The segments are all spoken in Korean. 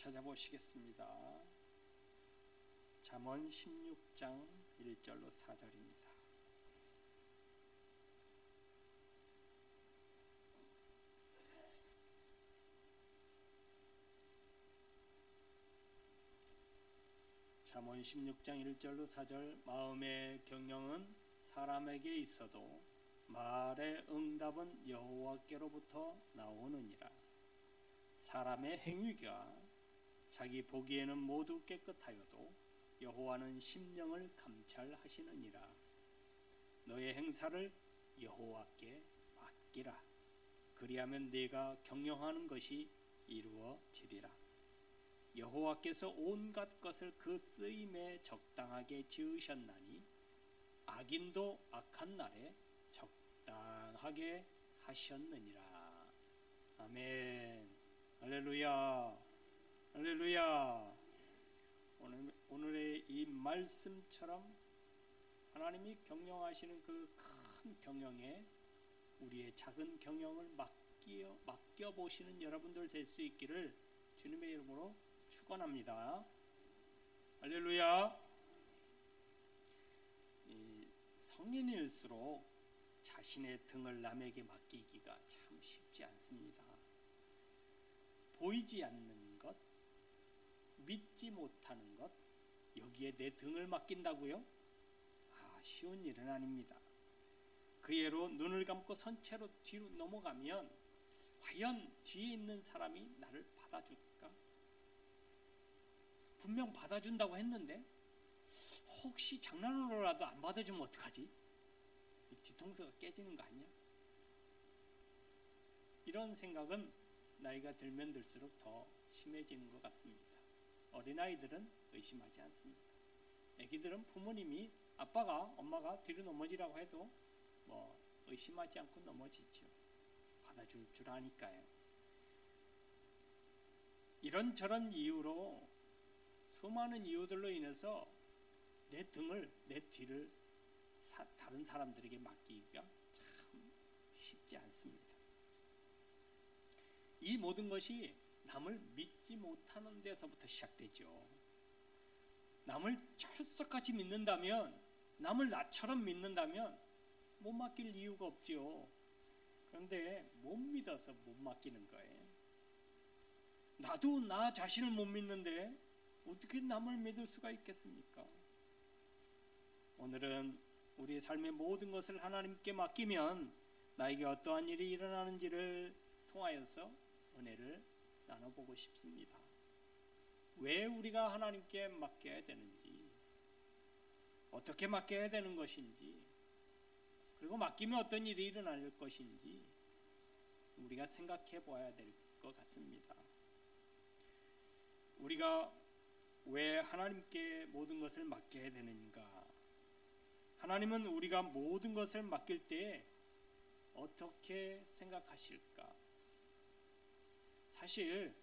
찾아보시겠습니다. 잠언 16장 1절로 4절입니다. 잠언 16장 1절로 4절. 마음의 경영은 사람에게 있어도 말의 응답은 여호와께로부터 나오느니라. 사람의 행위가 자기 보기에는 모두 깨끗하여도 여호와는 심령을 감찰하시느니라. 너의 행사를 여호와께 맡기라. 그리하면 네가 경영하는 것이 이루어지리라. 여호와께서 온갖 것을 그 쓰임에 적당하게 지으셨나니 악인도 악한 날에 적당하게 하셨느니라. 아멘. 할렐루야. 할렐루야. 오늘의 이 말씀처럼 하나님이 경영하시는 그 큰 경영에 우리의 작은 경영을 맡겨보시는 여러분들 될 수 있기를 주님의 이름으로 축원합니다. 할렐루야. 성인일수록 자신의 등을 남에게 맡기기가 참 쉽지 않습니다. 보이지 않는 것, 믿지 못하는 것, 여기에 내 등을 맡긴다고요? 쉬운 일은 아닙니다. 그 예로 눈을 감고 선체로 뒤로 넘어가면 과연 뒤에 있는 사람이 나를 받아줄까? 분명 받아준다고 했는데 혹시 장난으로라도 안 받아주면 어떡하지? 이 뒤통수가 깨지는 거 아니야? 이런 생각은 나이가 들면 들수록 더 심해지는 것 같습니다. 어린아이들은 의심하지 않습니다. 애기들은 부모님이 아빠가 엄마가 뒤로 넘어지라고 해도 의심하지 않고 넘어지죠. 받아줄 줄 아니까요. 이런저런 이유로 수많은 이유들로 인해서 내 등을 내 뒤를 다른 사람들에게 맡기기가 참 쉽지 않습니다. 이 모든 것이 남을 믿지 못하는 데서부터 시작되죠. 남을 철석같이 믿는다면, 남을 나처럼 믿는다면 못 맡길 이유가 없죠. 그런데 못 믿어서 못 맡기는 거예요. 나도 나 자신을 못 믿는데 어떻게 남을 믿을 수가 있겠습니까? 오늘은 우리의 삶의 모든 것을 하나님께 맡기면 나에게 어떠한 일이 일어나는지를 통하여서 은혜를 나눠보고 싶습니다. 왜 우리가 하나님께 맡겨야 되는지, 어떻게 맡겨야 되는 것인지, 그리고 맡기면 어떤 일이 일어날 것인지 우리가 생각해 보아야 될 것 같습니다. 우리가 왜 하나님께 모든 것을 맡겨야 되는가? 하나님은 우리가 모든 것을 맡길 때 어떻게 생각하실까? 사실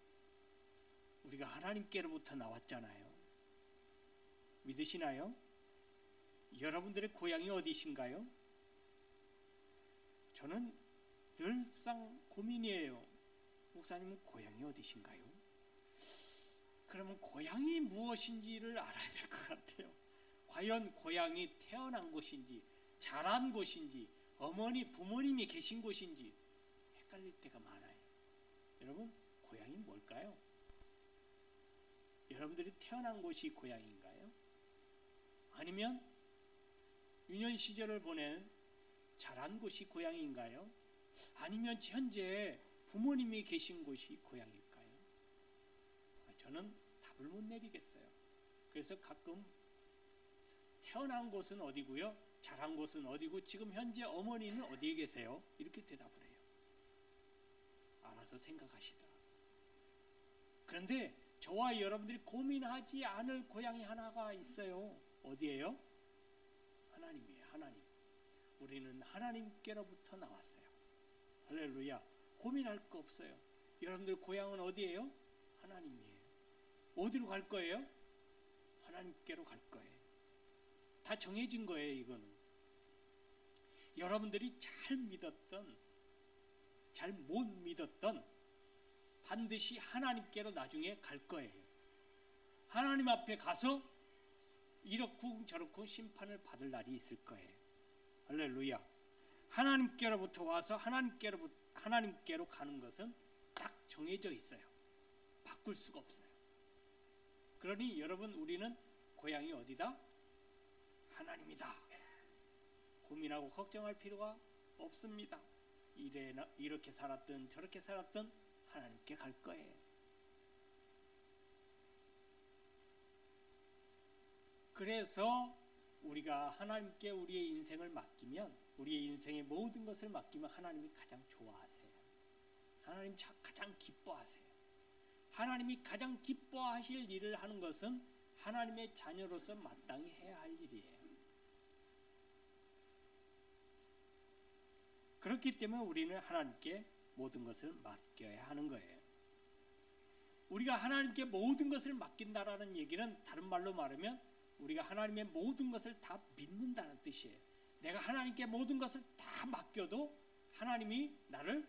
우리가 하나님께로부터 나왔잖아요. 믿으시나요? 여러분들의 고향이 어디신가요? 저는 늘상 고민이에요. 목사님은 고향이 어디신가요? 그러면 고향이 무엇인지를 알아야 될 것 같아요. 과연 고향이 태어난 곳인지, 자란 곳인지, 어머니, 부모님이 계신 곳인지 헷갈릴 때가 많아요. 여러분, 고향이 뭘까요? 여러분들이 태어난 곳이 고향인가요? 아니면 유년 시절을 보낸 자란 곳이 고향인가요? 아니면 현재 부모님이 계신 곳이 고향일까요? 저는 답을 못 내리겠어요. 그래서 가끔 태어난 곳은 어디고요? 자란 곳은 어디고 지금 현재 어머니는 어디에 계세요? 이렇게 대답을 해요. 알아서 생각하시더라. 그런데 저와 여러분들이 고민하지 않을 고향이 하나가 있어요. 어디예요? 하나님이에요. 하나님. 우리는 하나님께로부터 나왔어요. 할렐루야. 고민할 거 없어요. 여러분들 고향은 어디예요? 하나님이에요. 어디로 갈 거예요? 하나님께로 갈 거예요. 다 정해진 거예요. 이거는 여러분들이 잘 믿었던, 잘 못 믿었던, 반드시 하나님께로 나중에 갈 거예요. 하나님 앞에 가서 이렇고 저렇고 심판을 받을 날이 있을 거예요. 할렐루야. 하나님께로부터 와서 하나님께로 가는 것은 딱 정해져 있어요. 바꿀 수가 없어요. 그러니 여러분, 우리는 고향이 어디다? 하나님이다. 고민하고 걱정할 필요가 없습니다. 이렇게 살았든 저렇게 살았든 하나님께 갈 거예요. 그래서 우리가 하나님께 우리의 인생을 맡기면, 우리의 인생의 모든 것을 맡기면 하나님이 가장 좋아하세요. 하나님 가장 기뻐하세요. 하나님이 가장 기뻐하실 일을 하는 것은 하나님의 자녀로서 마땅히 해야 할 일이에요. 그렇기 때문에 우리는 하나님께 모든 것을 맡겨야 하는 거예요. 우리가 하나님께 모든 것을 맡긴다라는 얘기는 다른 말로 말하면 우리가 하나님의 모든 것을 다 믿는다는 뜻이에요. 내가 하나님께 모든 것을 다 맡겨도 하나님이 나를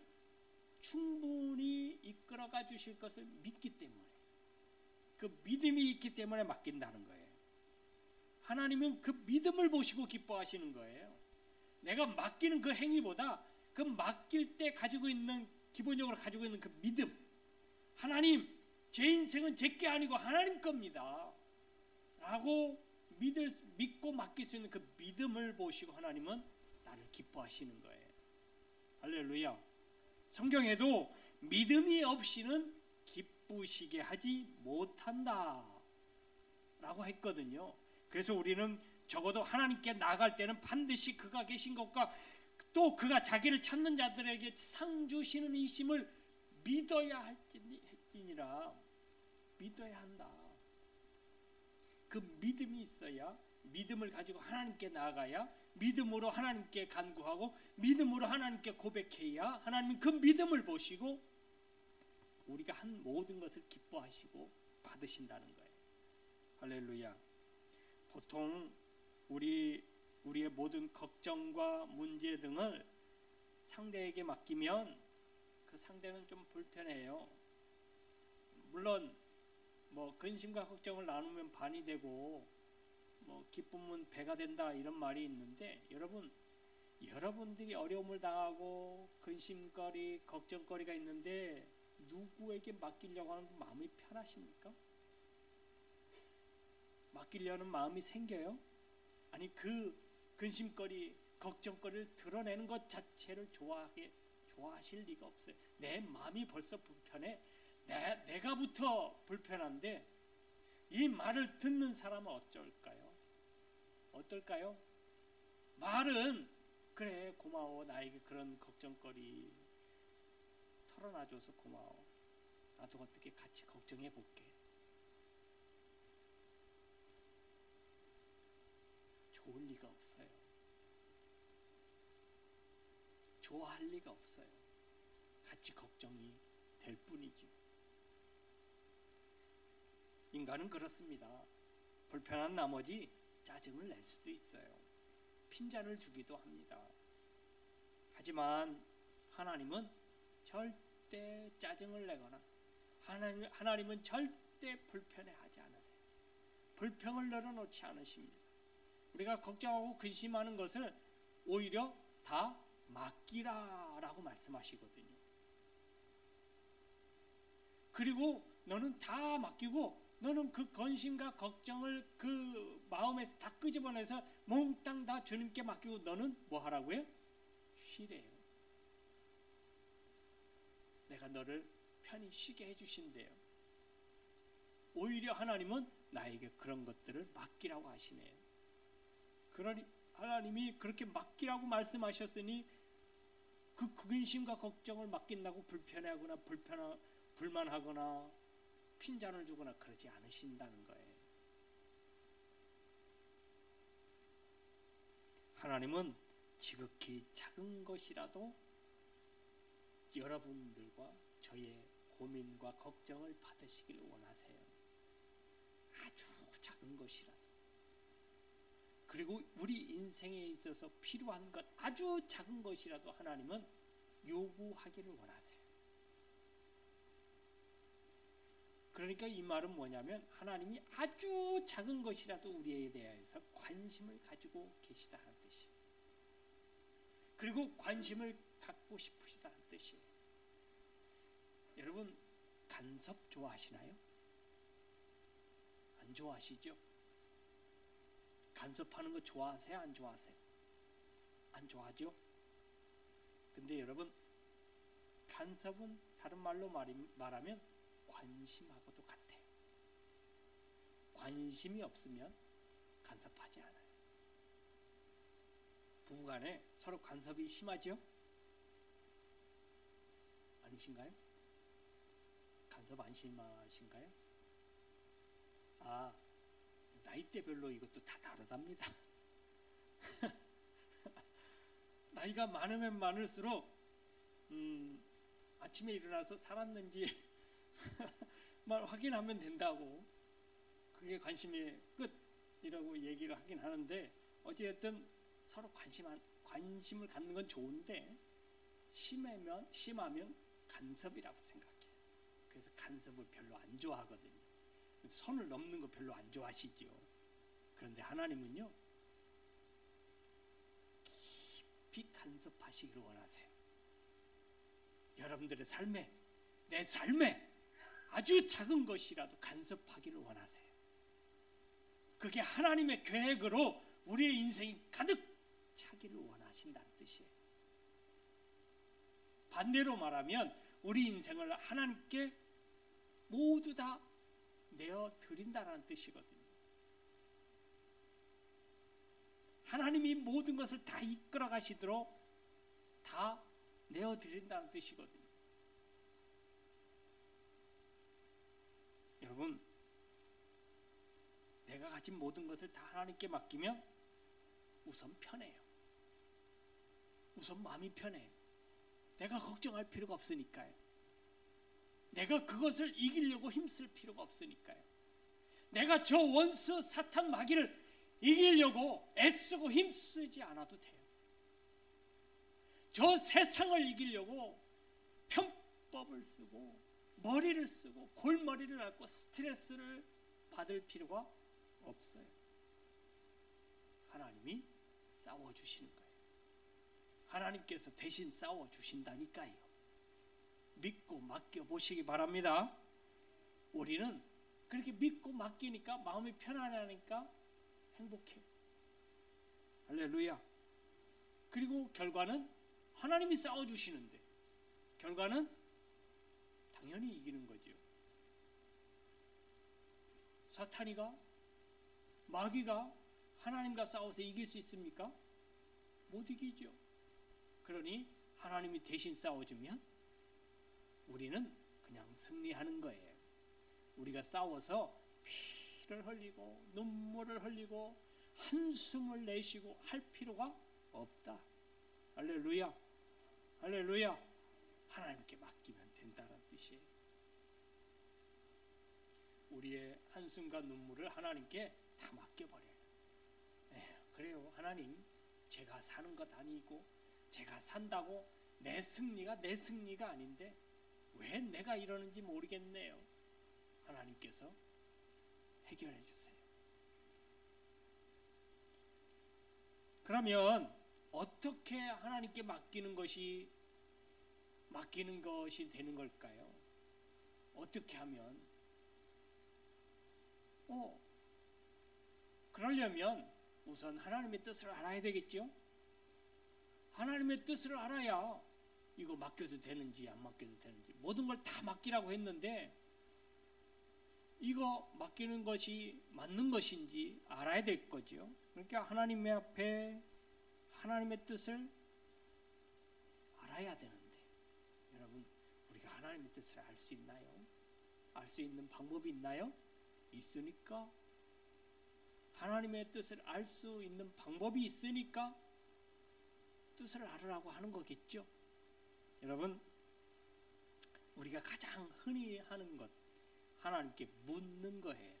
충분히 이끌어가 주실 것을 믿기 때문에, 그 믿음이 있기 때문에 맡긴다는 거예요. 하나님은 그 믿음을 보시고 기뻐하시는 거예요. 내가 맡기는 그 행위보다 그 맡길 때 기본적으로 가지고 있는 그 믿음, 하나님, 제 인생은 제 게 아니고 하나님 겁니다 라고 믿고 맡길 수 있는 그 믿음을 보시고 하나님은 나를 기뻐하시는 거예요. 할렐루야. 성경에도 믿음이 없이는 기쁘시게 하지 못한다 라고 했거든요. 그래서 우리는 적어도 하나님께 나아갈 때는 반드시 그가 계신 것과 또 그가 자기를 찾는 자들에게 상 주시는 이심을 믿어야 할지니라. 믿어야 한다. 그 믿음이 있어야, 믿음을 가지고 하나님께 나아가야, 믿음으로 하나님께 간구하고 믿음으로 하나님께 고백해야 하나님은 그 믿음을 보시고 우리가 한 모든 것을 기뻐하시고 받으신다는 거예요. 할렐루야. 보통 우리의 모든 걱정과 문제 등을 상대에게 맡기면 그 상대는 좀 불편해요. 물론 근심과 걱정을 나누면 반이 되고 기쁨은 배가 된다 이런 말이 있는데, 여러분들이 어려움을 당하고 근심거리, 걱정거리가 있는데 누구에게 맡기려고 하는 마음이 편하십니까? 맡기려는 마음이 생겨요? 아니, 그 근심거리, 걱정거리를 드러내는 것 자체를 좋아하실 리가 없어요. 내 마음이 벌써 불편해. 내가부터 불편한데 이 말을 듣는 사람은 어떨까요? 말은 그래, 고마워, 나에게 그런 걱정거리 털어놔줘서 고마워, 나도 어떻게 같이 걱정해 볼게. 좋을 리가 없어요. 좋아할 리가 없어요. 같이 걱정이 될 뿐이지. 인간은 그렇습니다. 불편한 나머지 짜증을 낼 수도 있어요. 핀잔을 주기도 합니다. 하지만 하나님은 절대 짜증을 내거나 하나님은 절대 불편해하지 않으세요. 불평을 늘어놓지 않으십니다. 우리가 걱정하고 근심하는 것을 오히려 다 맡기라라고 말씀하시거든요. 그리고 너는 다 맡기고 너는 그 근심과 걱정을 그 마음에서 다 끄집어내서 몽땅 다 주님께 맡기고 너는 뭐 하라고요? 쉬래요. 내가 너를 편히 쉬게 해주신대요. 오히려 하나님은 나에게 그런 것들을 맡기라고 하시네요. 그러니 하나님이 그렇게 맡기라고 말씀하셨으니 그 근심과 걱정을 맡긴다고 불편해하거나 불만하거나 핀잔을 주거나 그러지 않으신다는 거예요. 하나님은 지극히 작은 것이라도 여러분들과 저의 고민과 걱정을 받으시길 원하세요. 아주 작은 것이라도. 그리고 우리 인생에 있어서 필요한 것, 아주 작은 것이라도 하나님은 요구하기를 원하세요. 그러니까 이 말은 뭐냐면 하나님이 아주 작은 것이라도 우리에 대해서 관심을 가지고 계시다는 뜻이에요. 그리고 관심을 갖고 싶으시다는 뜻이에요. 여러분 간섭 좋아하시나요? 안 좋아하시죠? 간섭하는 거 좋아하세요? 안 좋아하세요? 안 좋아하죠? 근데 여러분 간섭은 다른 말로 말하면 관심하고도 같아요. 관심이 없으면 간섭하지 않아요. 부부간에 서로 간섭이 심하죠? 아니신가요? 간섭 안 심하신가요? 나이대별로 이것도 다 다르답니다. 나이가 많으면 많을수록 아침에 일어나서 살았는지 말 확인하면 된다고, 그게 관심의 끝이라고 얘기를 하긴 하는데, 어쨌든 서로 관심을 갖는 건 좋은데 심하면 간섭이라고 생각해요. 그래서 간섭을 별로 안 좋아하거든요. 선을 넘는 거 별로 안 좋아하시죠. 그런데 하나님은요 깊이 간섭하시기를 원하세요. 여러분들의 삶에, 내 삶에 아주 작은 것이라도 간섭하기를 원하세요. 그게 하나님의 계획으로 우리의 인생이 가득 차기를 원하신다는 뜻이에요. 반대로 말하면 우리 인생을 하나님께 모두 다 내어드린다는 뜻이거든요. 하나님이 모든 것을 다 이끌어 가시도록 다 내어드린다는 뜻이거든요. 여러분, 내가 가진 모든 것을 다 하나님께 맡기면 우선 편해요. 우선 마음이 편해요. 내가 걱정할 필요가 없으니까요. 내가 그것을 이기려고 힘쓸 필요가 없으니까요. 내가 저 원수 사탄 마귀를 이기려고 애쓰고 힘쓰지 않아도 돼요. 저 세상을 이기려고 편법을 쓰고 머리를 쓰고 골머리를 앓고 스트레스를 받을 필요가 없어요. 하나님이 싸워주시는 거예요. 하나님께서 대신 싸워주신다니까요. 믿고 맡겨보시기 바랍니다. 우리는 그렇게 믿고 맡기니까 마음이 편안하니까 행복해요. 할렐루야. 그리고 결과는 하나님이 싸워주시는데 결과는 당연히 이기는 거죠. 사탄이가, 마귀가 하나님과 싸워서 이길 수 있습니까? 못 이기죠. 그러니 하나님이 대신 싸워주면 우리는 그냥 승리하는 거예요. 우리가 싸워서 피를 흘리고 눈물을 흘리고 한숨을 내쉬고 할 필요가 없다. 할렐루야. 할렐루야. 하나님께 맡기면 된다는 뜻이에요. 우리의 한숨과 눈물을 하나님께 다 맡겨버려요. 그래요. 하나님, 제가 사는 것 아니고 제가 산다고 내 승리가 아닌데 왜 내가 이러는지 모르겠네요. 하나님께서 해결해 주세요. 그러면 어떻게 하나님께 맡기는 것이 되는 걸까요? 어떻게 하면? 그러려면 우선 하나님의 뜻을 알아야 되겠죠? 하나님의 뜻을 알아야 이거 맡겨도 되는지 안 맡겨도 되는지, 모든 걸 다 맡기라고 했는데 이거 맡기는 것이 맞는 것인지 알아야 될 거죠. 그러니까 하나님의 앞에 하나님의 뜻을 알아야 되는데, 여러분, 우리가 하나님의 뜻을 알 수 있나요? 알 수 있는 방법이 있나요? 있으니까 하나님의 뜻을 알 수 있는 방법이 있으니까 뜻을 알으라고 하는 거겠죠. 여러분, 우리가 가장 흔히 하는 것, 하나님께 묻는 거예요.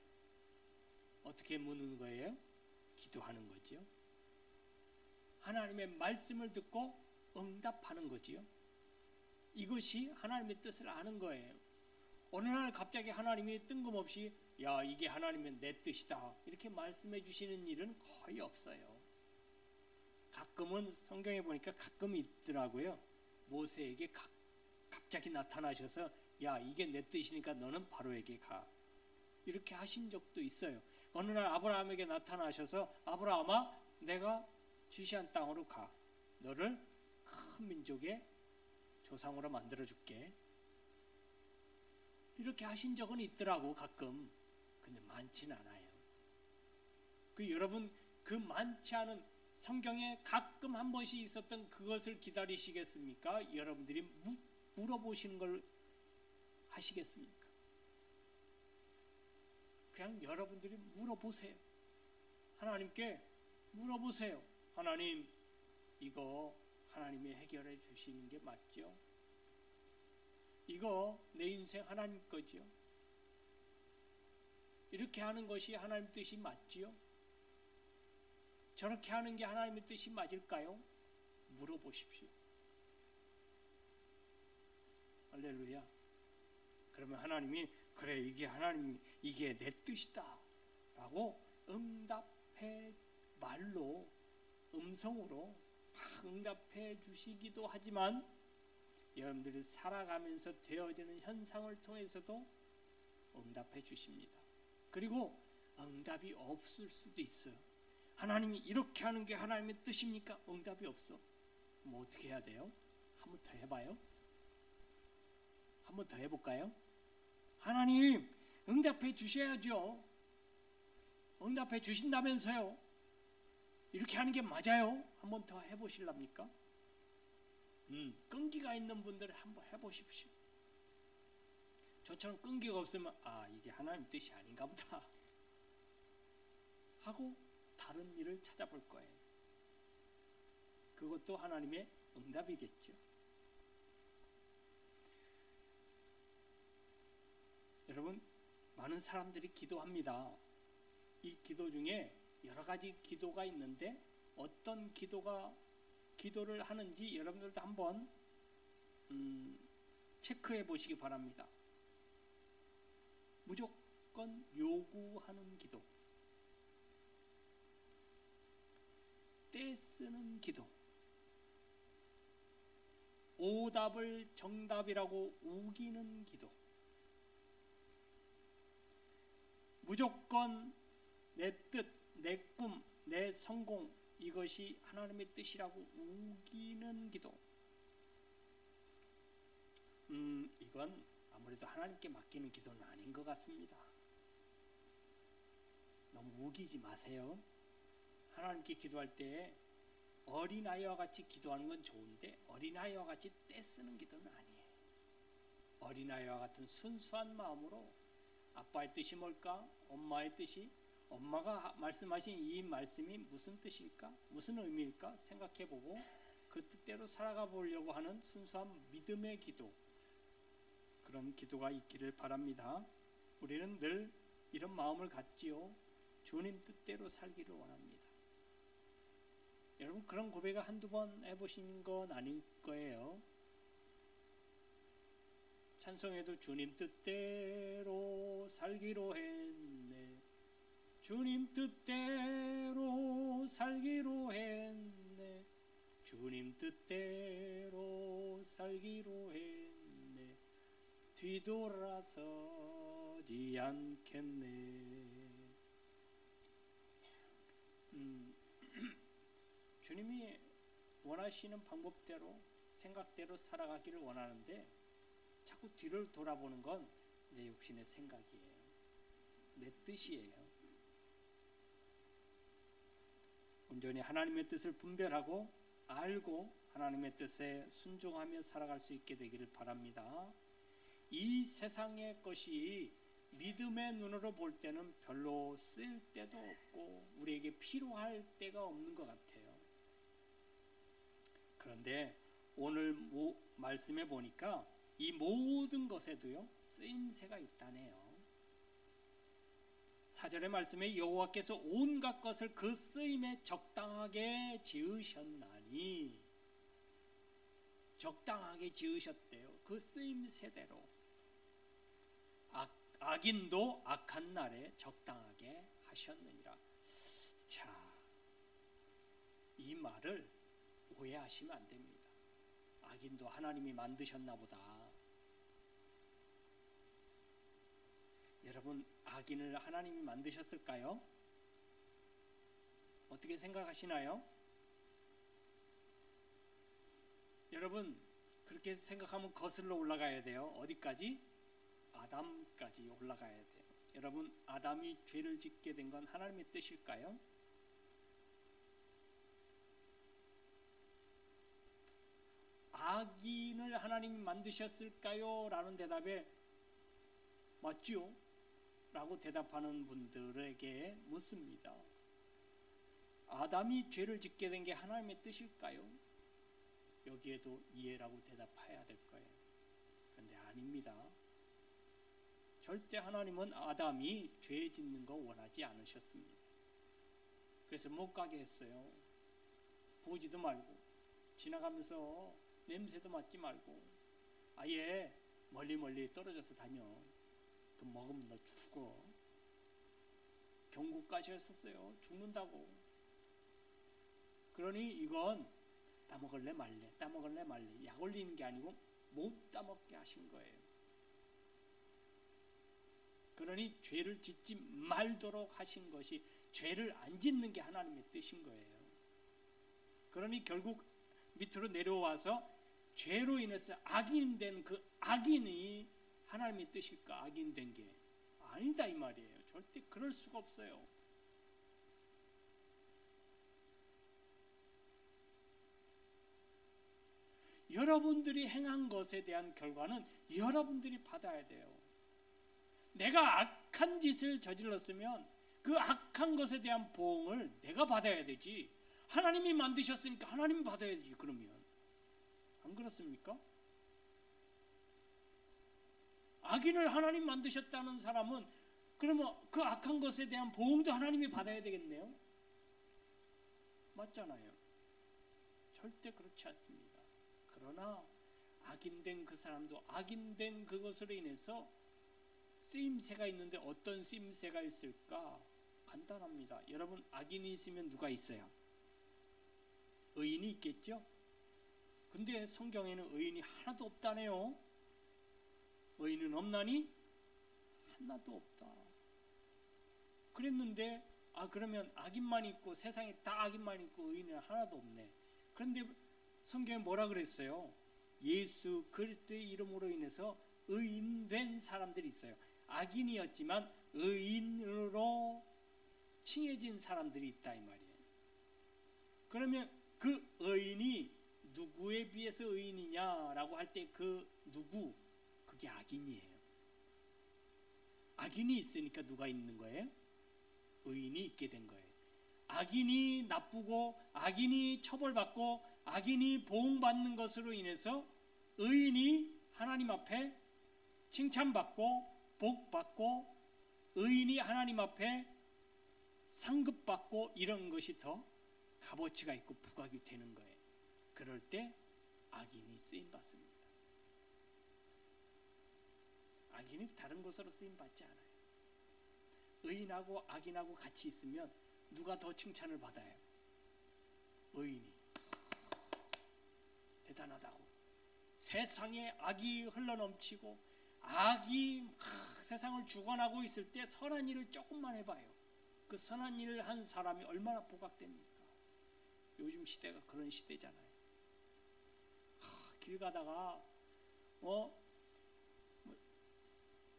어떻게 묻는 거예요? 기도하는 거죠. 하나님의 말씀을 듣고 응답하는 거지요. 이것이 하나님의 뜻을 아는 거예요. 어느 날 갑자기 하나님이 뜬금없이 야, 이게 하나님의 내 뜻이다 이렇게 말씀해 주시는 일은 거의 없어요. 가끔은 성경에 보니까 가끔 있더라고요. 모세에게 갑자기 나타나셔서 야, 이게 내 뜻이니까 너는 바로에게 가 이렇게 하신 적도 있어요. 어느 날 아브라함에게 나타나셔서 아브라함아, 내가 지시한 땅으로 가. 너를 큰 민족의 조상으로 만들어줄게. 이렇게 하신 적은 있더라고 가끔. 근데 많지는 않아요. 여러분, 그 많지 않은 성경에 가끔 한 번씩 있었던 그것을 기다리시겠습니까? 여러분들이 물어보시는 걸 하시겠습니까? 그냥 여러분들이 물어보세요. 하나님께 물어보세요. 하나님, 이거 하나님이 해결해 주시는 게 맞죠? 이거 내 인생 하나님 거죠? 이렇게 하는 것이 하나님 뜻이 맞지요? 저렇게 하는 게 하나님의 뜻이 맞을까요? 물어보십시오. 할렐루야. 그러면 하나님이 그래, 이게 하나님, 이게 내 뜻이다 라고 응답해, 말로 음성으로 막 응답해 주시기도 하지만 여러분들이 살아가면서 되어지는 현상을 통해서도 응답해 주십니다. 그리고 응답이 없을 수도 있어요. 하나님이 이렇게 하는 게 하나님의 뜻입니까? 응답이 없어. 그럼 어떻게 해야 돼요? 한 번 더 해봐요. 한 번 더 해볼까요? 하나님, 응답해 주셔야죠. 응답해 주신다면서요. 이렇게 하는 게 맞아요. 한 번 더 해보실랍니까? 끈기가 있는 분들은 한번 해보십시오. 저처럼 끈기가 없으면 이게 하나님 뜻이 아닌가 보다 하고 다른 일을 찾아볼 거예요. 그것도 하나님의 응답이겠죠. 여러분, 많은 사람들이 기도합니다. 이 기도 중에 여러 가지 기도가 있는데 어떤 기도를 하는지 여러분들도 한번 체크해 보시기 바랍니다. 무조건 요구하는 기도, 떼쓰는 기도, 오답을 정답이라고 우기는 기도, 무조건 내 뜻, 내 꿈, 내 성공, 이것이 하나님의 뜻이라고 우기는 기도. 이건 아무래도 하나님께 맡기는 기도는 아닌 것 같습니다. 너무 우기지 마세요. 하나님께 기도할 때 어린아이와 같이 기도하는 건 좋은데 어린아이와 같이 떼쓰는 기도는 아니에요. 어린아이와 같은 순수한 마음으로 아빠의 뜻이 뭘까? 엄마의 뜻이, 엄마가 말씀하신 이 말씀이 무슨 뜻일까? 무슨 의미일까? 생각해보고 그 뜻대로 살아가 보려고 하는 순수한 믿음의 기도, 그런 기도가 있기를 바랍니다. 우리는 늘 이런 마음을 갖지요. 주님 뜻대로 살기를 원합니다. 여러분, 그런 고백을 한두 번 해보신 건 아닐 거예요. 찬송에도 주님 뜻대로 살기로 했네, 주님 뜻대로 살기로 했네, 주님 뜻대로 살기로 했네, 뒤돌아서지 않겠네. 주님이 원하시는 방법대로 생각대로 살아가기를 원하는데 자꾸 뒤를 돌아보는 건 내 육신의 생각이에요. 내 뜻이에요. 온전히 하나님의 뜻을 분별하고 알고 하나님의 뜻에 순종하며 살아갈 수 있게 되기를 바랍니다. 이 세상의 것이 믿음의 눈으로 볼 때는 별로 쓸 데도 없고 우리에게 필요할 때가 없는 것 같아요. 그런데 오늘 말씀해 보니까 이 모든 것에도요 쓰임새가 있다네요. 4절의 말씀에 여호와께서 온갖 것을 그 쓰임에 적당하게 지으셨나니, 적당하게 지으셨대요. 그 쓰임새대로. 악인도 악한 날에 적당하게 하셨느니라. 자, 이 말을 오해하시면 안 됩니다. 악인도 하나님이 만드셨나 보다. 여러분, 악인을 하나님이 만드셨을까요? 어떻게 생각하시나요? 여러분, 그렇게 생각하면 거슬러 올라가야 돼요. 어디까지? 아담까지 올라가야 돼요. 여러분, 아담이 죄를 짓게 된 건 하나님의 뜻일까요? 악인을 하나님이 만드셨을까요? 라는 대답에 맞죠? 라고 대답하는 분들에게 묻습니다. 아담이 죄를 짓게 된 게 하나님의 뜻일까요? 여기에도 이해라고 대답해야 될 거예요. 그런데 아닙니다. 절대 하나님은 아담이 죄 짓는 거 원하지 않으셨습니다. 그래서 못 가게 했어요. 보지도 말고 지나가면서 냄새도 맡지 말고 아예 멀리 떨어져서 다녀. 그 먹으면 너 죽어. 경고까지 했었어요. 죽는다고. 그러니 이건 따먹을래 말래, 따먹을래 말래, 약 올리는 게 아니고 못 따먹게 하신 거예요. 그러니 죄를 짓지 말도록 하신 것이 죄를 안 짓는 게 하나님의 뜻인 거예요. 그러니 결국 밑으로 내려와서 죄로 인해서 악인된 그 악인이 하나님의 뜻일까? 악인된 게 아니다 이 말이에요. 절대 그럴 수가 없어요. 여러분들이 행한 것에 대한 결과는 여러분들이 받아야 돼요. 내가 악한 짓을 저질렀으면 그 악한 것에 대한 보응을 내가 받아야 되지. 하나님이 만드셨으니까 하나님이 받아야지. 그러면 안 그렇습니까? 악인을 하나님 만드셨다는 사람은 그러면 그 악한 것에 대한 보응도 하나님이 받아야 되겠네요. 맞잖아요. 절대 그렇지 않습니다. 그러나 악인된 그 사람도 악인된 그것으로 인해서 쓰임새가 있는데 어떤 쓰임새가 있을까? 간단합니다. 여러분, 악인이 있으면 누가 있어요? 의인이 있겠죠? 근데 성경에는 의인이 하나도 없다네요. 의인은 없나니? 하나도 없다. 그랬는데 그러면 악인만 있고 세상에 다 악인만 있고 의인은 하나도 없네. 그런데 성경에 뭐라 그랬어요? 예수 그리스도의 이름으로 인해서 의인된 사람들이 있어요. 악인이었지만 의인으로 칭해진 사람들이 있다 이 말이에요. 그러면 그 의인이 누구에 비해서 의인이냐라고 할 때 그 누구? 그게 악인이에요. 악인이 있으니까 누가 있는 거예요? 의인이 있게 된 거예요. 악인이 나쁘고 악인이 처벌받고 악인이 보응받는 것으로 인해서 의인이 하나님 앞에 칭찬받고 복받고 의인이 하나님 앞에 상급받고 이런 것이 더 값어치가 있고 부각이 되는 거예요. 그럴 때 악인이 쓰임받습니다. 악인이 다른 것으로 쓰임받지 않아요. 의인하고 악인하고 같이 있으면 누가 더 칭찬을 받아요? 의인이. 대단하다고. 세상에 악이 흘러넘치고 악이 세상을 주관하고 있을 때 선한 일을 조금만 해봐요. 그 선한 일을 한 사람이 얼마나 부각됩니까? 요즘 시대가 그런 시대잖아요. 길 가다가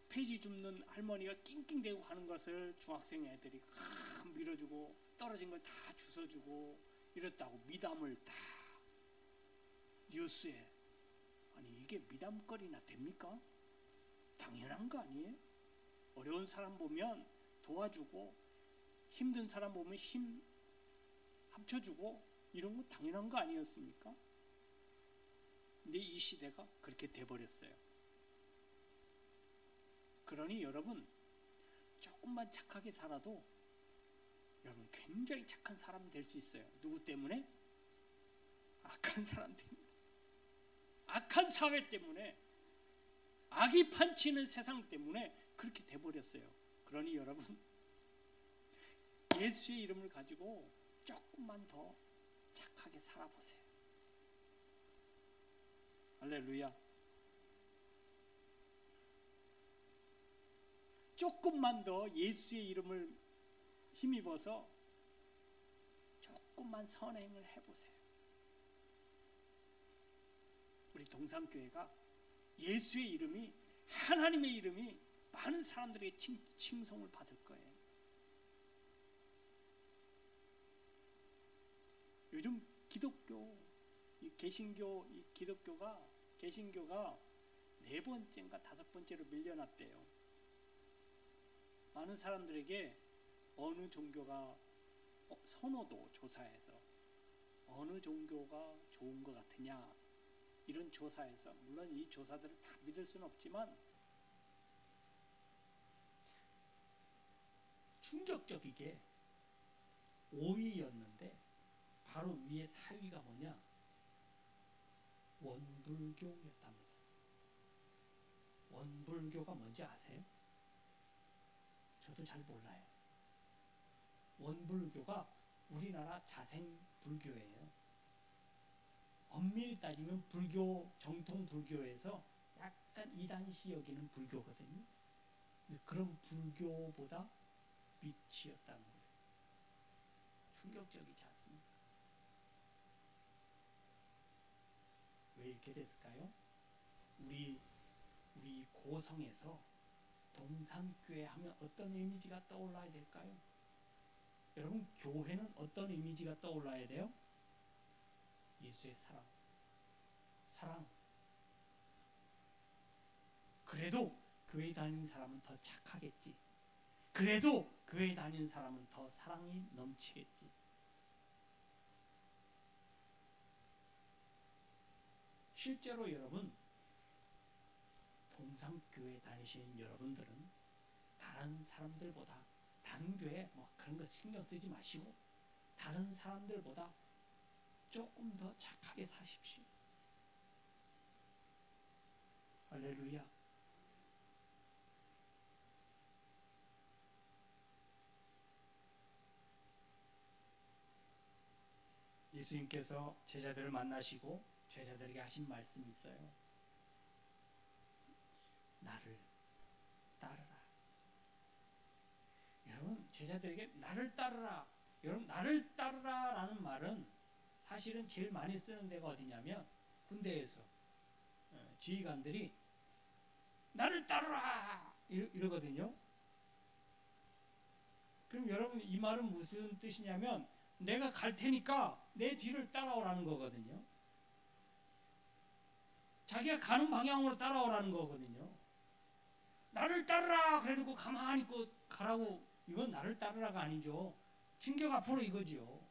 폐지 줍는 할머니가 낑낑대고 가는 것을 중학생 애들이 밀어주고 떨어진 걸 다 주워주고 이랬다고 미담을 다 뉴스에. 아니 이게 미담거리나 됩니까? 당연한 거 아니에요? 어려운 사람 보면 도와주고 힘든 사람 보면 힘 합쳐주고 이런 거 당연한 거 아니었습니까? 근데 이 시대가 그렇게 돼버렸어요. 그러니 여러분 조금만 착하게 살아도 여러분 굉장히 착한 사람이 될 수 있어요. 누구 때문에? 악한 사람 때문에. 악한 사회 때문에, 악이 판치는 세상 때문에 그렇게 돼버렸어요. 그러니 여러분, 예수의 이름을 가지고 조금만 더 착하게 살아보세요. 할렐루야. 조금만 더 예수의 이름을 힘입어서 조금만 선행을 해보세요. 우리 동산교회가 예수의 이름이, 하나님의 이름이 많은 사람들에게 칭송을 받을 거예요. 요즘 기독교, 개신교, 기독교가, 개신교가 4번째인가 5번째로 밀려났대요. 많은 사람들에게 어느 종교가 선호도 조사에서 어느 종교가 좋은 것 같으냐, 이런 조사에서, 물론 이 조사들을 다 믿을 수는 없지만 충격적이게 5위였는데 바로 위에 4위가 뭐냐? 원불교였답니다. 원불교가 뭔지 아세요? 저도 잘 몰라요. 원불교가 우리나라 자생불교예요. 엄밀히 따지면 불교, 정통 불교에서 약간 이단시 여기는 불교거든요. 근데 그런 불교보다 밑이었다는 거예요. 충격적이지 않습니까? 왜 이렇게 됐을까요? 우리 고성에서 동산교회 하면 어떤 이미지가 떠올라야 될까요? 여러분, 교회는 어떤 이미지가 떠올라야 돼요? 예수의 사랑. 사랑. 그래도 교회 다니는 사람은 더 착하겠지. 그래도 교회 다니는 사람은 더 사랑이 넘치겠지. 실제로 여러분, 동산교회 다니시는 여러분들은 다른 사람들보다, 다른 교회 뭐 그런 거 신경 쓰지 마시고 다른 사람들보다 조금 더 착하게 사십시오. 할렐루야. 예수님께서 제자들을 만나시고 제자들에게 하신 말씀이 있어요. 나를 따르라. 여러분, 제자들에게 나를 따르라. 여러분, 나를 따르라 라는 말은 사실은 제일 많이 쓰는 데가 어디냐면 군대에서 지휘관들이 나를 따르라 이러거든요. 그럼 여러분, 이 말은 무슨 뜻이냐면 내가 갈 테니까 내 뒤를 따라오라는 거거든요. 자기가 가는 방향으로 따라오라는 거거든요. 나를 따르라 그래놓고 가만히 있고 가라고, 이건 나를 따르라가 아니죠. 충격 앞으로 이거죠.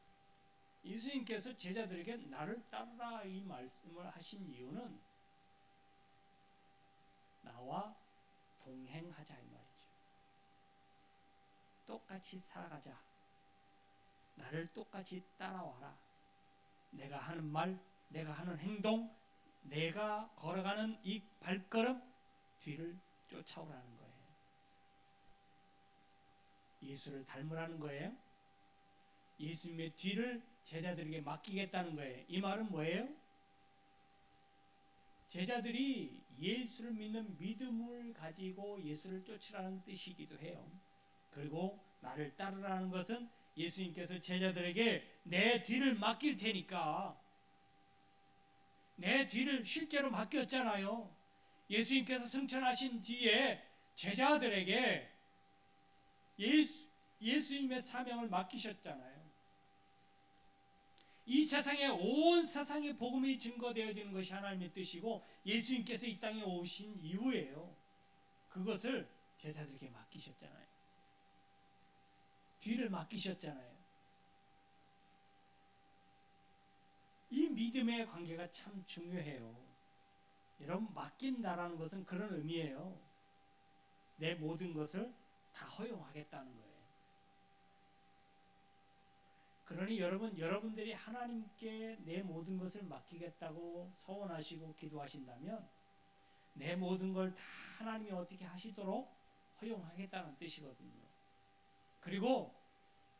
예수님께서 제자들에게 나를 따르라 이 말씀을 하신 이유는 나와 동행하자 이 말이죠. 똑같이 살아가자. 나를 똑같이 따라와라. 내가 하는 말, 내가 하는 행동, 내가 걸어가는 이 발걸음 뒤를 쫓아오라는 거예요. 예수를 닮으라는 거예요. 예수님의 뒤를 제자들에게 맡기겠다는 거예요. 이 말은 뭐예요? 제자들이 예수를 믿는 믿음을 가지고 예수를 쫓으라는 뜻이기도 해요. 그리고 나를 따르라는 것은 예수님께서 제자들에게 내 뒤를 맡길 테니까, 내 뒤를 실제로 맡겼잖아요. 예수님께서 승천하신 뒤에 제자들에게 예수님의 사명을 맡기셨잖아요. 이 세상에, 온 세상에 복음이 증거되어지는 것이 하나님의 뜻이고 예수님께서 이 땅에 오신 이유예요. 그것을 제자들에게 맡기셨잖아요. 뒤를 맡기셨잖아요. 이 믿음의 관계가 참 중요해요. 여러분, 맡긴다라는 것은 그런 의미예요. 내 모든 것을 다 허용하겠다는 거예요. 그러니 여러분들이 하나님께 내 모든 것을 맡기겠다고 서원하시고 기도하신다면 내 모든 걸 다 하나님이 어떻게 하시도록 허용하겠다는 뜻이거든요. 그리고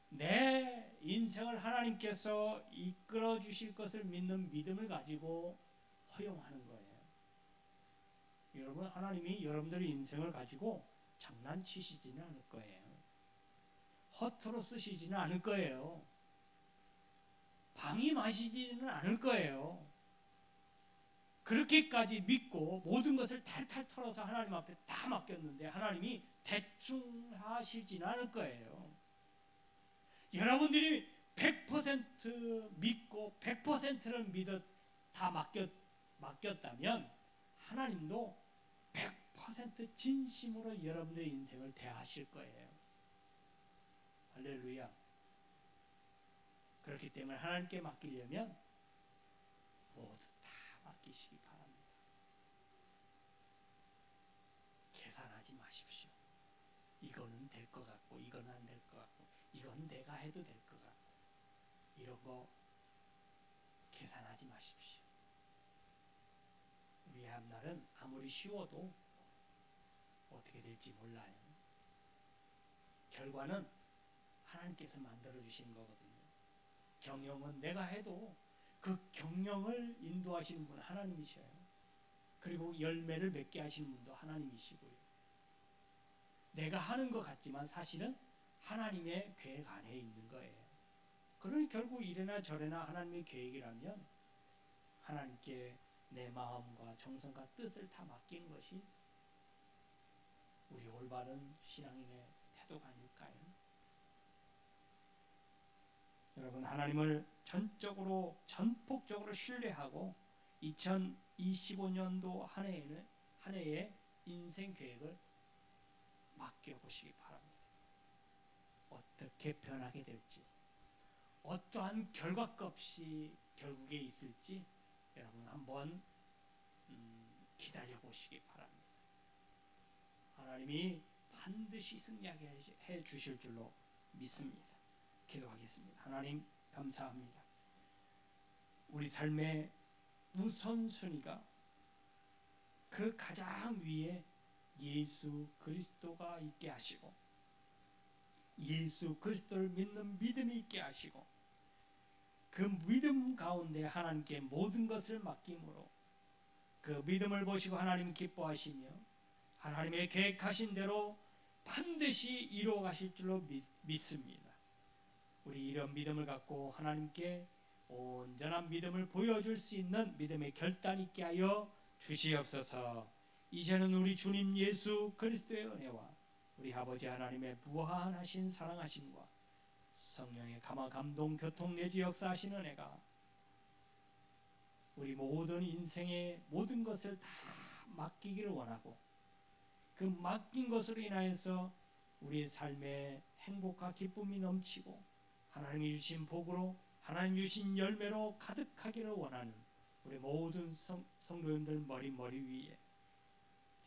내 인생을 하나님께서 이끌어 주실 것을 믿는 믿음을 가지고 허용하는 거예요. 여러분, 하나님이 여러분들의 인생을 가지고 장난치시지는 않을 거예요. 허투루 쓰시지는 않을 거예요. 방임하시지는 않을 거예요. 그렇게까지 믿고 모든 것을 탈탈 털어서 하나님 앞에 다 맡겼는데 하나님이 대충 하시지는 않을 거예요. 여러분들이 100% 믿고 100%를 믿어 다 맡겼다면 하나님도 100% 진심으로 여러분들의 인생을 대하실 거예요. 할렐루야. 그렇기 때문에 하나님께 맡기려면 모두 다 맡기시기 바랍니다. 계산하지 마십시오. 이거는 될 것 같고 이거는 안 될 것 같고 이건 내가 해도 될 것 같고 이런 거 계산하지 마십시오. 우리의 앞날은 아무리 쉬워도 어떻게 될지 몰라요. 결과는 하나님께서 만들어 주시는 거거든요. 경영은 내가 해도 그 경영을 인도하시는 분은 하나님이셔요. 그리고 열매를 맺게 하시는 분도 하나님이시고요. 내가 하는 것 같지만 사실은 하나님의 계획 안에 있는 거예요. 그러니 결국 이래나 저래나 하나님의 계획이라면 하나님께 내 마음과 정성과 뜻을 다 맡기는 것이 우리 올바른 신앙인의 태도가 아닐까요? 여러분, 하나님을 전적으로 전폭적으로 신뢰하고 2025년도 한 해의 인생 계획을 맡겨보시기 바랍니다. 어떻게 변하게 될지, 어떠한 결과가 없이 결국에 있을지 여러분 한번 기다려보시기 바랍니다. 하나님이 반드시 승리하게 주실 줄로 믿습니다. 기도하겠습니다. 하나님 감사합니다. 우리 삶의 우선순위가 그 가장 위에 예수 그리스도가 있게 하시고 예수 그리스도를 믿는 믿음이 있게 하시고 그 믿음 가운데 하나님께 모든 것을 맡김으로 그 믿음을 보시고 하나님 기뻐하시며 하나님의 계획하신 대로 반드시 이루어 가실 줄로 믿습니다. 우리 이런 믿음을 갖고 하나님께 온전한 믿음을 보여줄 수 있는 믿음의 결단 있게 하여 주시옵소서. 이제는 우리 주님 예수 그리스도의 은혜와 우리 아버지 하나님의 무한하신 사랑하심과 성령의 감화 감동 교통 내주 역사하신 은혜가 우리 모든 인생의 모든 것을 다 맡기기를 원하고 그 맡긴 것으로 인하여서 우리의 삶에 행복과 기쁨이 넘치고 하나님이 주신 복으로 하나님 주신 열매로 가득하기를 원하는 우리 모든 성도님들 머리 위에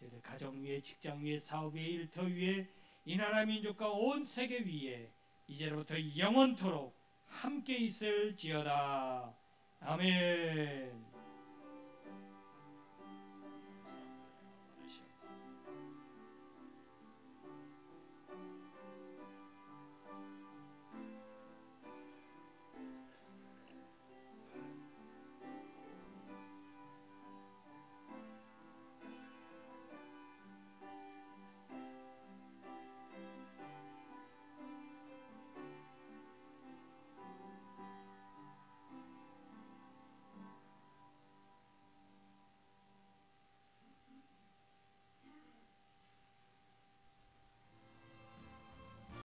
저희들 가정 위에 직장 위에 사업 위에 일터 위에 이 나라 민족과 온 세계 위에 이제로부터 영원토록 함께 있을지어다. 아멘.